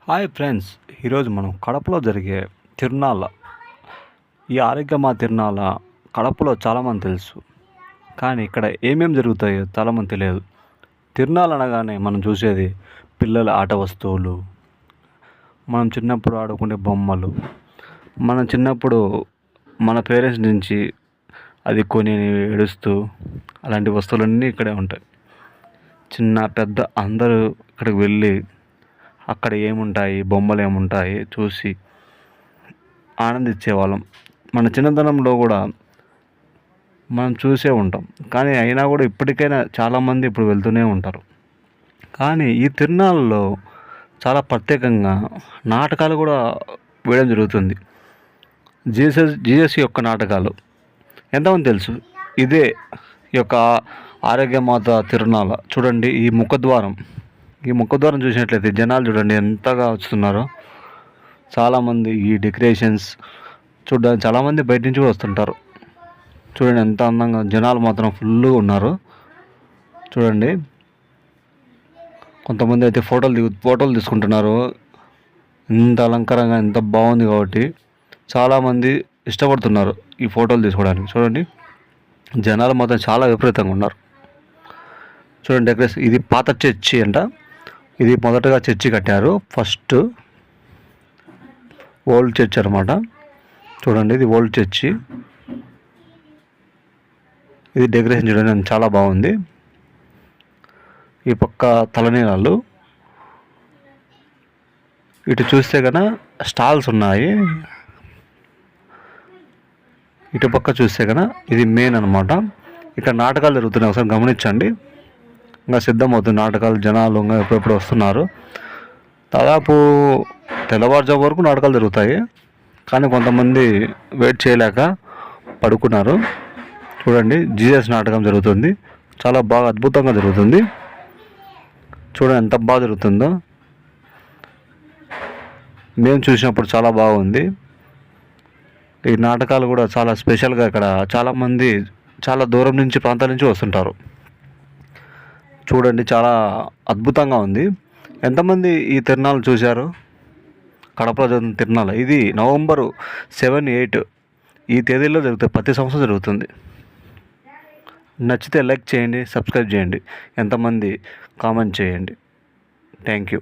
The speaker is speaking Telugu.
హాయ్ ఫ్రెండ్స్, ఈరోజు మనం కడపలో జరిగే తిరునాళ్ళ ఈ ఆరోగ్యమా తిరునాళ్ళ కడపలో చాలామంది తెలుసు. కానీ ఇక్కడ ఏమేమి జరుగుతాయో చాలామంది తెలియదు. తిరునాళ్ళు అనగానే మనం చూసేది పిల్లల ఆట వస్తువులు, మనం చిన్నప్పుడు ఆడుకునే బొమ్మలు, మనం చిన్నప్పుడు మన పేరెంట్స్ నుంచి అది కొని ఏడుస్తూ అలాంటి వస్తువులన్నీ ఇక్కడే ఉంటాయి. చిన్న పెద్ద అందరూ ఇక్కడికి వెళ్ళి అక్కడ ఏముంటాయి, బొమ్మలు ఏముంటాయి చూసి ఆనందించేవాళ్ళం. మన చిన్నతనంలో కూడా మనం చూసే ఉంటాం. కానీ అయినా కూడా ఇప్పటికైనా చాలామంది ఇప్పుడు వెళ్తూనే ఉంటారు. కానీ ఈ తిరునాళ్ళలో చాలా ప్రత్యేకంగా నాటకాలు కూడా వేయడం జరుగుతుంది. జీసస్ యొక్క నాటకాలు ఎంతమంది తెలుసు? ఇదే ఈ యొక్క ఆరోగ్యమాత తిరునాళ్ళ. చూడండి ఈ ముఖద్వారం చూసినట్లయితే జనాలు చూడండి ఎంతగా వస్తున్నారో. చాలామంది ఈ డెకరేషన్స్ చూడడానికి చాలామంది బయట నుంచి కూడా వస్తుంటారు. చూడండి ఎంత అందంగా, జనాలు మాత్రం ఫుల్గా ఉన్నారు. చూడండి కొంతమంది అయితే ఫోటోలు తీసుకుంటున్నారు. ఎంత అలంకారంగా, ఎంత బాగుంది కాబట్టి చాలామంది ఇష్టపడుతున్నారు ఈ ఫోటోలు తీసుకోవడానికి. చూడండి జనాలు మాత్రం చాలా విపరీతంగా ఉన్నారు. చూడండి డెకరేషన్. ఇది పాత చర్చి అంట. ఇది మొదటగా చర్చి కట్టారు, ఫస్ట్ ఓల్డ్ చర్చ్ అనమాట. చూడండి ఇది ఓల్డ్ చర్చి. ఇది డెకరేషన్ చూడండి చాలా బాగుంది. ఈ పక్క తలనీలాలు, ఇటు చూస్తే కన్నా స్టాల్స్ ఉన్నాయి. ఇటు పక్క చూస్తే కన్నా ఇది మెయిన్ అనమాట. ఇక్కడ నాటకాలు జరుగుతున్నాయి, ఒకసారి గమనించండి. ఇంకా సిద్ధమవుతుంది నాటకాలు. జనాలు ఇంకా ఎప్పుడెప్పుడు వస్తున్నారు. దాదాపు తెల్లవారుజాము వరకు నాటకాలు జరుగుతాయి. కానీ కొంతమంది వెయిట్ చేయలేక పడుకున్నారు. చూడండి జీసస్ నాటకం జరుగుతుంది. చాలా బాగా అద్భుతంగా జరుగుతుంది. చూడండి ఎంత బాగా జరుగుతుందో. మేము చూసినప్పుడు చాలా బాగుంది. ఈ నాటకాలు కూడా చాలా స్పెషల్గా ఇక్కడ చాలామంది చాలా దూరం నుంచి, ప్రాంతాల నుంచి వస్తుంటారు. చూడండి చాలా అద్భుతంగా ఉంది. ఎంతమంది ఈ తిరునాళ్ళు చూశారు? కడపలో జరుగుతున్న తిరునాళ్ళ ఇది నవంబరు 7, 8 ఈ తేదీల్లో జరుగుతుంది. ప్రతి సంవత్సరం జరుగుతుంది. నచ్చితే లైక్ చేయండి, సబ్స్క్రైబ్ చేయండి, ఎంతమంది కామెంట్ చేయండి. Thank you.